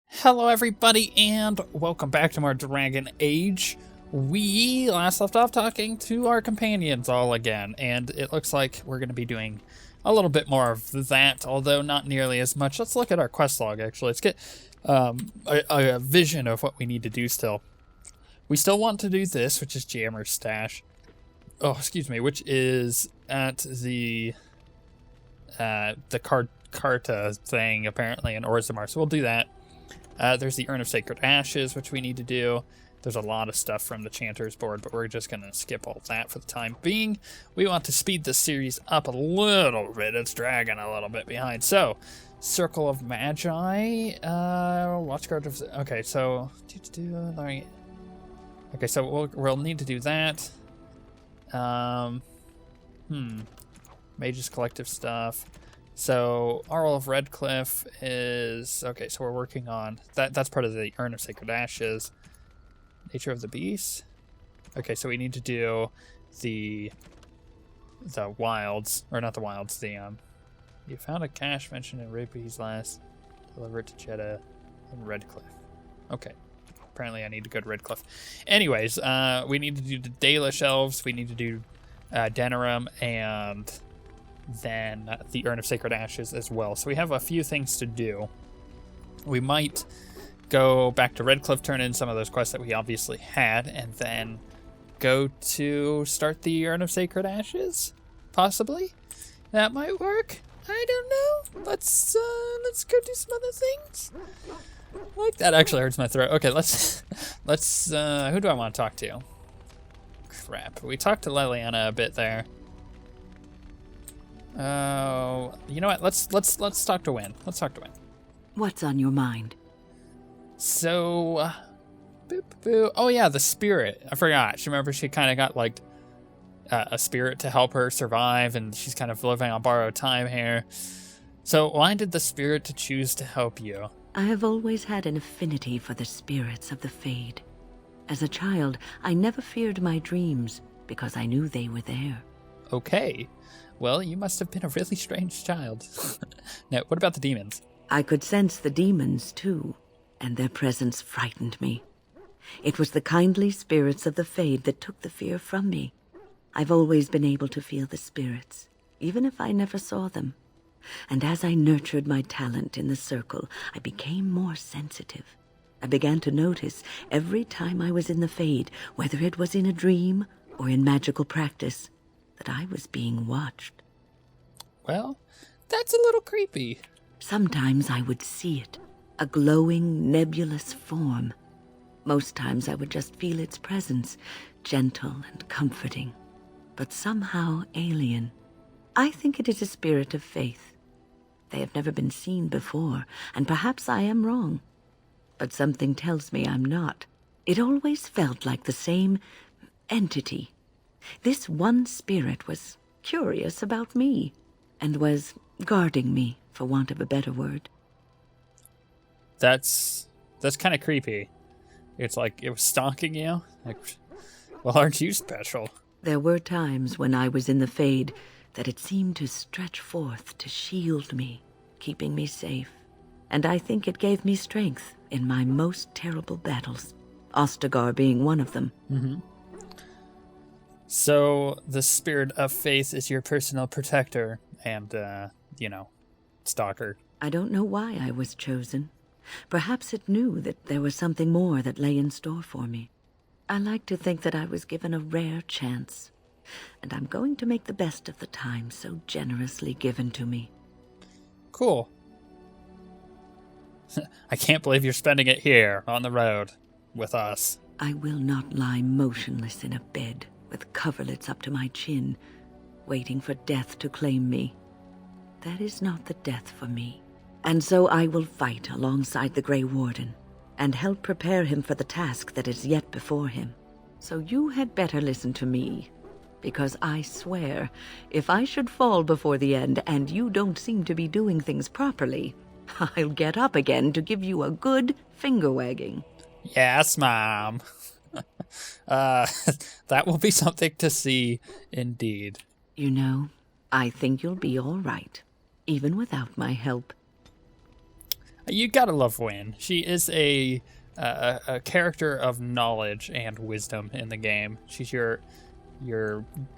Hello everybody, and welcome back to more Dragon Age. We last left off talking to our companions all again, and it looks like we're going to be doing a little bit more of that, although not nearly as much. Let's look at our quest log, actually. Let's get a vision of what we need to do still. We still want to do this, which is Jammer's Stash. Oh, excuse me, which is at the Carta thing, apparently, in Orzammar, so we'll do that. There's the Urn of Sacred Ashes, which we need to do. There's a lot of stuff from the Chanter's board, but we're just going to skip all that for the time being. We want to speed this series up a little bit. It's dragging a little bit behind. So, Circle of Magi, Watchguard of... Okay, so... Okay, so we'll need to do that. Mage's Collective stuff. So, Arl of Redcliffe is... Okay, so we're working on... That's part of the Urn of Sacred Ashes. Nature of the Beast. Okay, so we need to do the wilds. Or not the wilds, the... You found a cache mentioned in Rigby's last. Deliver it to Jeddah and Redcliffe. Okay. Apparently I need to go to Redcliffe. Anyways, we need to do the Dalish Elves. We need to do Denerim and... then the Urn of Sacred Ashes as well. So we have a few things to do. We might go back to Redcliffe, turn in some of those quests that we obviously had, and then go to start the Urn of Sacred Ashes? Possibly? That might work? I don't know. Let's go do some other things. Like, that actually hurts my throat. Okay, let's who do I want to talk to? Crap. We talked to Leliana a bit there. You know what? Let's talk to Wynn. Let's talk to Wynn. What's on your mind? So, oh yeah, the spirit. I forgot. Remember she kind of got like a spirit to help her survive, and she's kind of living on borrowed time here. So why did the spirit choose to help you? I have always had an affinity for the spirits of the Fade. As a child, I never feared my dreams because I knew they were there. Okay. Well, you must have been a really strange child. Now, what about the demons? I could sense the demons, too, and their presence frightened me. It was the kindly spirits of the Fade that took the fear from me. I've always been able to feel the spirits, even if I never saw them. And as I nurtured my talent in the circle, I became more sensitive. I began to notice every time I was in the Fade, whether it was in a dream or in magical practice, that I was being watched. Well, that's a little creepy. Sometimes I would see it, a glowing, nebulous form. Most times I would just feel its presence, gentle and comforting, but somehow alien. I think it is a spirit of faith. They have never been seen before, and perhaps I am wrong. But something tells me I'm not. It always felt like the same entity. This one spirit was curious about me, and was guarding me, for want of a better word. That's kind of creepy. It's like it was stalking you? Like, well, aren't you special? There were times when I was in the Fade that it seemed to stretch forth to shield me, keeping me safe. And I think it gave me strength in my most terrible battles, Ostagar being one of them. Mm-hmm. So, the spirit of faith is your personal protector and, stalker. I don't know why I was chosen. Perhaps it knew that there was something more that lay in store for me. I like to think that I was given a rare chance, and I'm going to make the best of the time so generously given to me. Cool. I can't believe you're spending it here, on the road, with us. I will not lie motionless in a bed with coverlets up to my chin, waiting for death to claim me. That is not the death for me. And so I will fight alongside the Grey Warden, and help prepare him for the task that is yet before him. So you had better listen to me, because I swear, if I should fall before the end and you don't seem to be doing things properly, I'll get up again to give you a good finger-wagging. Yes, Mom. That will be something to see, indeed. You know, I think you'll be all right. even without my help. You gotta love Wynn. She is a character of knowledge and wisdom in the game. She's your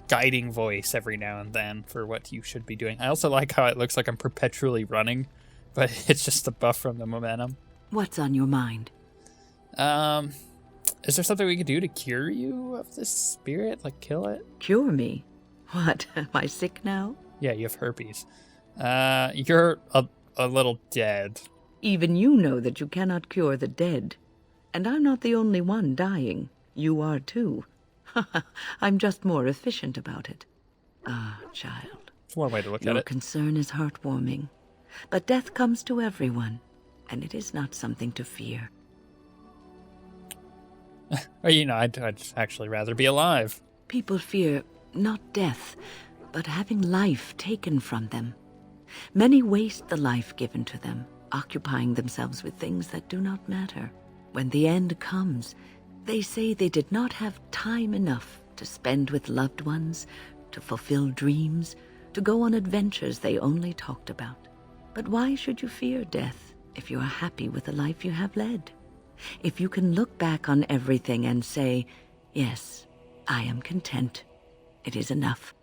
guiding voice every now and then for what you should be doing. I also like how it looks like I'm perpetually running, but it's just a buff from the momentum. What's on your mind? Is there something we could do to cure you of this spirit? Like kill it? Cure me? What, am I sick now? Yeah, you have herpes. You're a little dead. Even you know that you cannot cure the dead. And I'm not the only one dying. You are too. I'm just more efficient about it. Ah, child. It's one way to look at Your it. concern is heartwarming. But death comes to everyone, and it is not something to fear. Well, you know, I'd actually rather be alive. People fear not death, but having life taken from them. Many waste the life given to them, occupying themselves with things that do not matter. When the end comes, they say they did not have time enough to spend with loved ones, to fulfill dreams, to go on adventures they only talked about. But why should you fear death if you are happy with the life you have led? If you can look back on everything and say, yes, I am content, it is enough.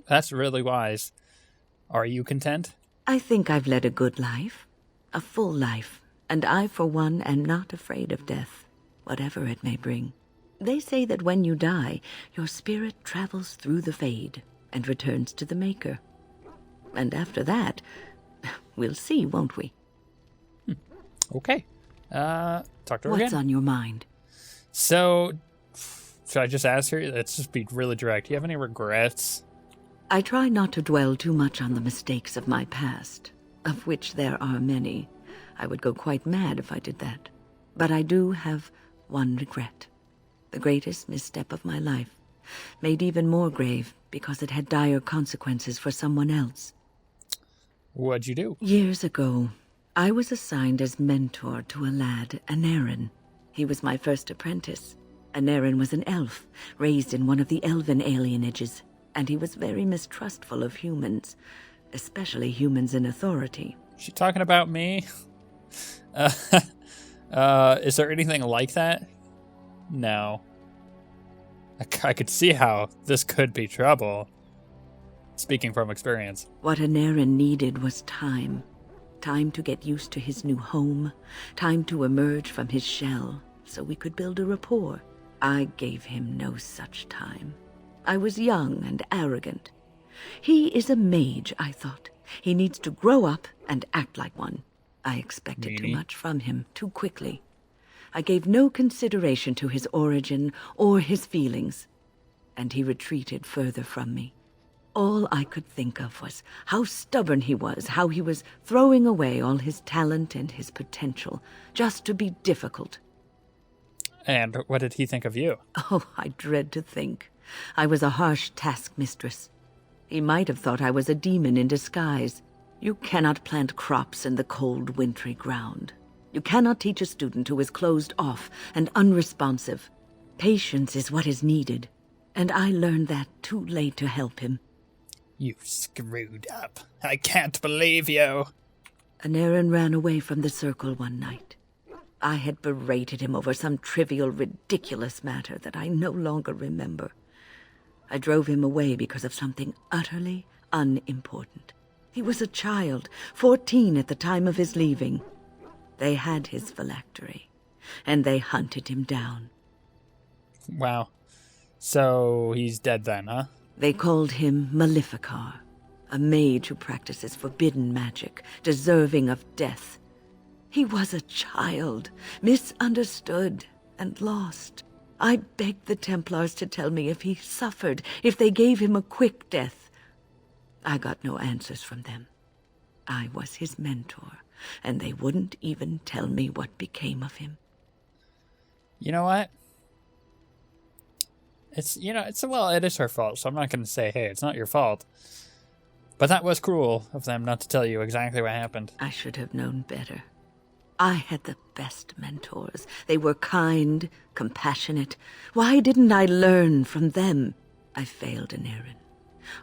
That's really wise. Are you content? I think I've led a good life, a full life, and I, for one, am not afraid of death, whatever it may bring. They say that when you die, your spirit travels through the fade and returns to the Maker. And after that, we'll see, won't we? Okay. Talk to her What's again. on your mind? So, should I just ask her? Let's just be really direct. Do you have any regrets? I try not to dwell too much on the mistakes of my past, of which there are many. I would go quite mad if I did that. But I do have one regret. The greatest misstep of my life, made even more grave because it had dire consequences for someone else. What'd you do? Years ago, I was assigned as mentor to a lad, Anarin. He was my first apprentice. Anarin was an elf, raised in one of the elven alienages, and he was very mistrustful of humans, especially humans in authority. She talking about me? Is there anything like that? No. I could see how this could be trouble. Speaking from experience. What Anarin needed was time. Time to get used to his new home. Time to emerge from his shell so we could build a rapport. I gave him no such time. I was young and arrogant. He is a mage, I thought. He needs to grow up and act like one. I expected too much from him too quickly. I gave no consideration to his origin or his feelings, and he retreated further from me. All I could think of was how stubborn he was, how he was throwing away all his talent and his potential just to be difficult. And what did he think of you? Oh, I dread to think. I was a harsh taskmistress. He might have thought I was a demon in disguise. You cannot plant crops in the cold, wintry ground. You cannot teach a student who is closed off and unresponsive. Patience is what is needed, and I learned that too late to help him. You screwed up. I can't believe you. Anarin ran away from the circle one night. I had berated him over some trivial, ridiculous matter that I no longer remember. I drove him away because of something utterly unimportant. He was a child, 14 at the time of his leaving. They had his phylactery, and they hunted him down. Wow. So he's dead then, huh? They called him Maleficar, a mage who practices forbidden magic, deserving of death. He was a child, misunderstood and lost. I begged the Templars to tell me if he suffered, if they gave him a quick death. I got no answers from them. I was his mentor, and they wouldn't even tell me what became of him. You know what? It is her fault, so I'm not going to say, hey, it's not your fault. But that was cruel of them not to tell you exactly what happened. I should have known better. I had the best mentors. They were kind, compassionate. Why didn't I learn from them? I failed Anarin.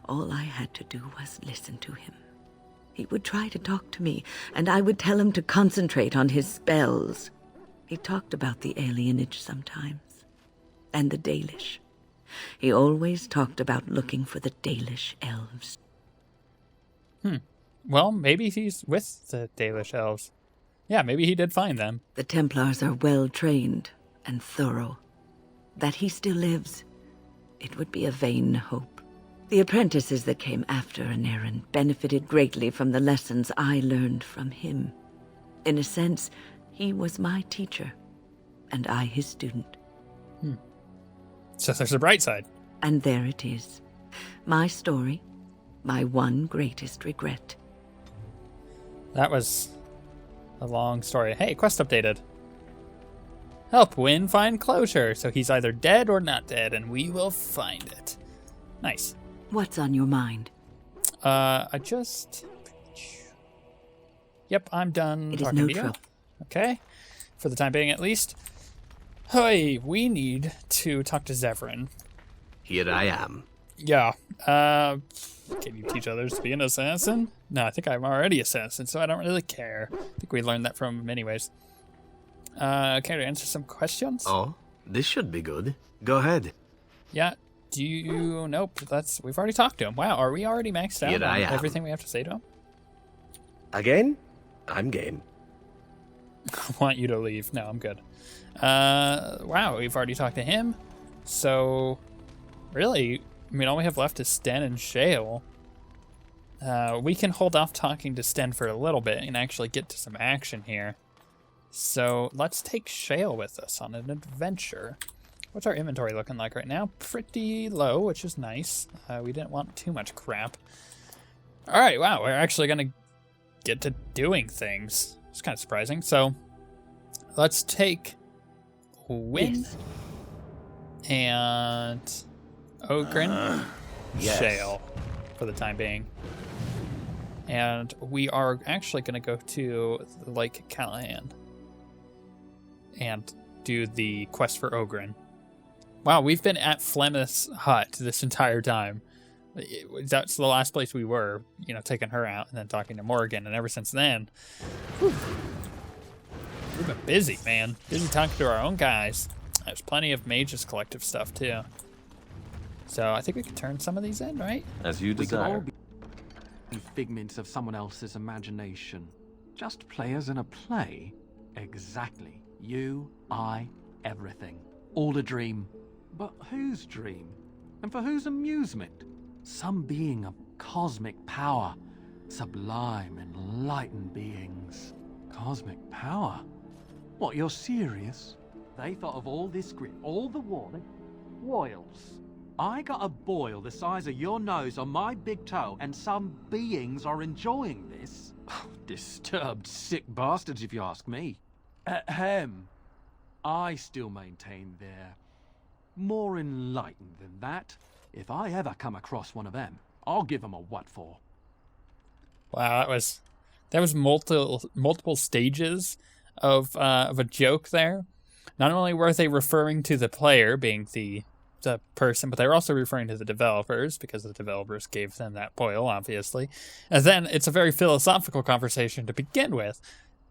All I had to do was listen to him. He would try to talk to me, and I would tell him to concentrate on his spells. He talked about the alienage sometimes, and the Dalish. He always talked about looking for the Dalish elves. Well, maybe he's with the Dalish elves. Yeah, maybe he did find them. The Templars are well trained and thorough. That he still lives, it would be a vain hope. The apprentices that came after Anarin benefited greatly from the lessons I learned from him. In a sense, he was my teacher, and I his student. So there's a bright side. And there it is. My story, my one greatest regret. That was a long story. Hey, quest updated. Help Wynn find closure. So he's either dead or not dead, and we will find it. Nice. What's on your mind? Yep, I'm done It is talking no to you. trouble. Okay. For the time being, at least. Hey, we need to talk to Zevran. Here I am. Yeah. Can you teach others to be an assassin? No, I think I'm already assassin, so I don't really care. I think we learned that from him anyways. Care to answer some questions? Oh, this should be good. Go ahead. Yeah. Do you... Nope, we've already talked to him. Wow, are we already maxed out Here I on am. everything we have to say to him? Again? I'm game. I want you to leave. No, I'm good. Wow, we've already talked to him. So, really, I mean, all we have left is Sten and Shale. We can hold off talking to Sten for a little bit and actually get to some action here. So, let's take Shale with us on an adventure. What's our inventory looking like right now? Pretty low, which is nice. We didn't want too much crap. All right, wow, we're actually going to get to doing things. It's kind of surprising. So, let's take Wynn and Ogren, yes. Shale for the time being. And we are actually going to go to Lake Callahan and do the quest for Ogren. Wow, we've been at Flemeth's hut this entire time. That's the last place we were, taking her out and then talking to Morgan. And ever since then, we've been busy, man. Busy talking to our own guys. There's plenty of Mages Collective stuff, too. So I think we could turn some of these in, right? As you We could all desire. be figments of someone else's imagination. Just players in a play. Exactly. You, I, everything. All a dream. But whose dream? And for whose amusement? Some being of cosmic power. Sublime, enlightened beings. Cosmic power? What, you're serious? They thought of all this grit, all the war, boils. I got a boil the size of your nose on my big toe, and some beings are enjoying this? Disturbed, sick bastards, if you ask me. Ahem. I still maintain they're more enlightened than that. If I ever come across one of them, I'll give them a what for. Wow, that was multiple stages of a joke there. Not only were they referring to the player being the person, but they were also referring to the developers because the developers gave them that boil, obviously. And then it's a very philosophical conversation to begin with.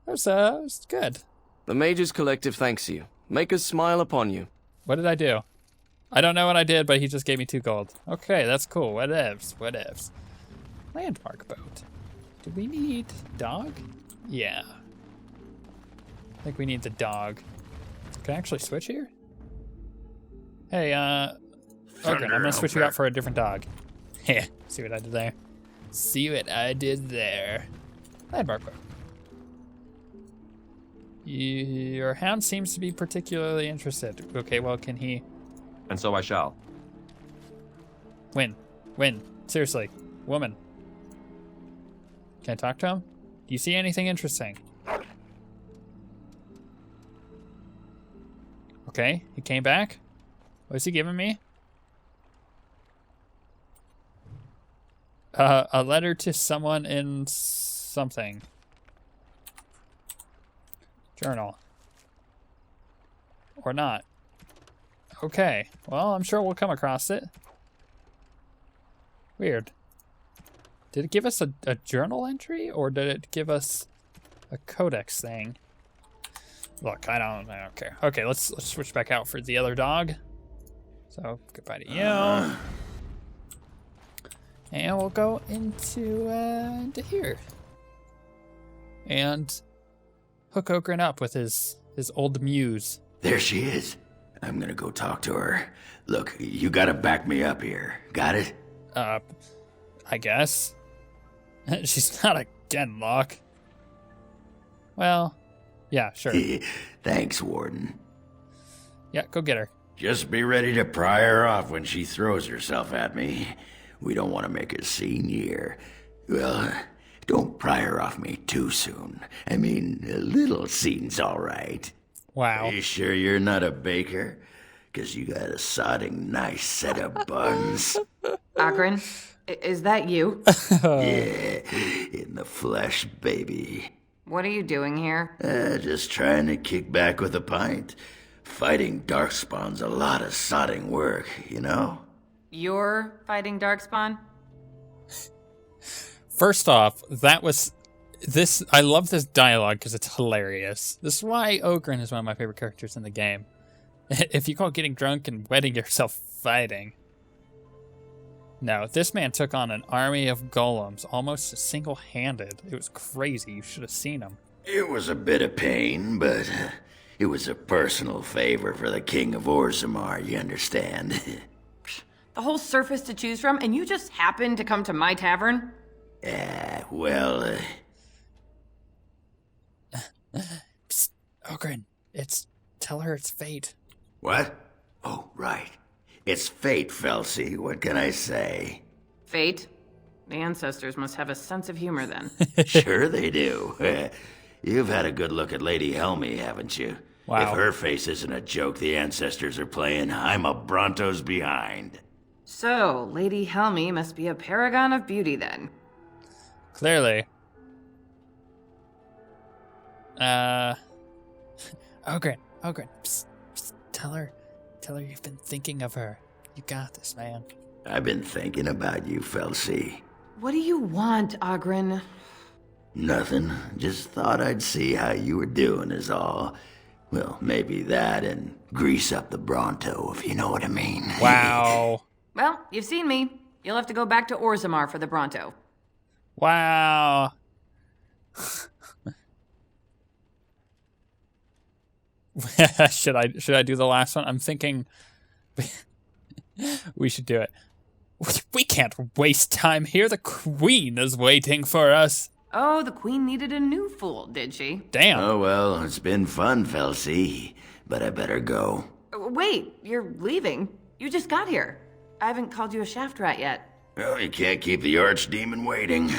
It was good. The Mages Collective thanks you. Make us smile upon you. What did I do? I don't know what I did, but he just gave me 2 gold. Okay, that's cool. Whatevs. Landmark boat. Do we need dog? Yeah. I think we need the dog. Can I actually switch here? Hey, okay, I'm gonna switch you out for a different dog. Yeah, see what I did there? Landmark boat. Your hound seems to be particularly interested. Okay, well, can he... And so I shall. Win. Seriously. Woman. Can I talk to him? Do you see anything interesting? Okay, he came back. What is he giving me? A letter to someone in something. Journal. Or not. Okay, well, I'm sure we'll come across it. Weird. Did it give us a journal entry, or did it give us a codex thing? Look, I don't care. Okay, let's switch back out for the other dog. So goodbye to you. And we'll go into here. And hook Ogren up with his old muse. There she is. I'm gonna go talk to her. Look, you gotta back me up here. Got it? I guess. She's not a Genlock. Well, yeah, sure. Thanks, Warden. Yeah, go get her. Just be ready to pry her off when she throws herself at me. We don't want to make a scene here. Well, don't pry her off me too soon. I mean, a little scene's all right. Wow. Are you sure you're not a baker? 'Cause you got a sodding nice set of buns. Ogren, is that you? Yeah, in the flesh, baby. What are you doing here? Just trying to kick back with a pint. Fighting darkspawn's a lot of sodding work, you know? You're fighting Darkspawn? First off, I love this dialogue because it's hilarious. This is why Ogren is one of my favorite characters in the game. If you call getting drunk and wetting yourself fighting. No, this man took on an army of golems almost single-handed. It was crazy. You should have seen him. It was a bit of pain, but it was a personal favor for the King of Orzammar, you understand? The whole surface to choose from, and you just happened to come to my tavern? Well, Psst, Ogren, tell her it's fate. What? Oh, right. It's fate, Felsi. What can I say? Fate? The ancestors must have a sense of humor then. Sure they do. You've had a good look at Lady Helmy, haven't you? Wow. If her face isn't a joke the ancestors are playing, I'm a Bronto's behind. So, Lady Helmy must be a paragon of beauty then. Clearly. Ogren, psst, tell her you've been thinking of her. You got this, man. I've been thinking about you, Felsi. What do you want, Ogren? Nothing. Just thought I'd see how you were doing is all. Well, maybe that and grease up the Bronto, if you know what I mean. Wow. Well, you've seen me. You'll have to go back to Orzammar for the Bronto. Wow. Should I do the last one? I'm thinking we should do it. We can't waste time here. The Queen is waiting for us. Oh, the Queen needed a new fool, did she? Damn. Oh, well, it's been fun, Felsi. But I better go. Wait, you're leaving? You just got here. I haven't called you a shaft rat yet. Well, you can't keep the archdemon waiting.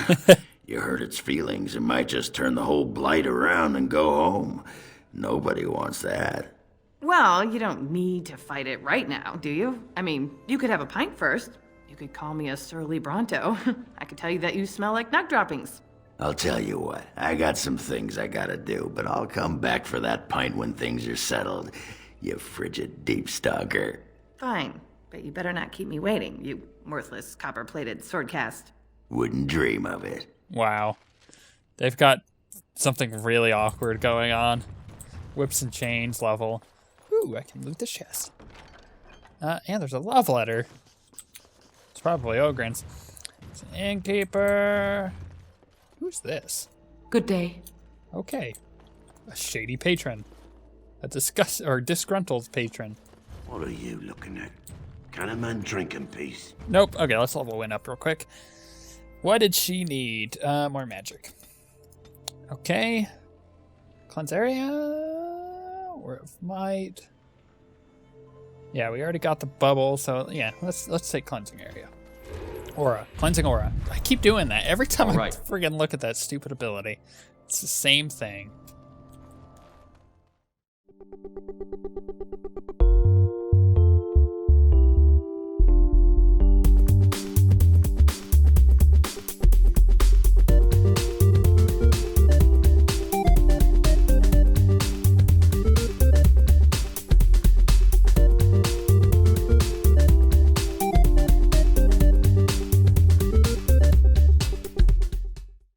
You hurt its feelings. It might just turn the whole blight around and go home. Nobody wants that. Well, you don't need to fight it right now, do you? I mean, you could have a pint first. You could call me a surly Bronto. I could tell you that you smell like nug droppings. I'll tell you what, I got some things I gotta do, but I'll come back for that pint when things are settled, you frigid deep stalker. Fine, but you better not keep me waiting, you worthless copper-plated swordcast. Wouldn't dream of it. Wow. They've got something really awkward going on. Whips and chains level. Ooh, I can loot the chest. And there's a love letter. It's probably Ogren's. It's an innkeeper. Who's this? Good day. Okay. A shady patron. A disgruntled patron. What are you looking at? Can a man drink in peace? Nope. Okay, let's level Win up real quick. What did she need? More magic. Okay. Cleanse area. Or of might. Yeah, we already got the bubble, so yeah, let's take cleansing area. Aura. Cleansing aura. I keep doing that. Every time I friggin' look at that stupid ability. It's the same thing.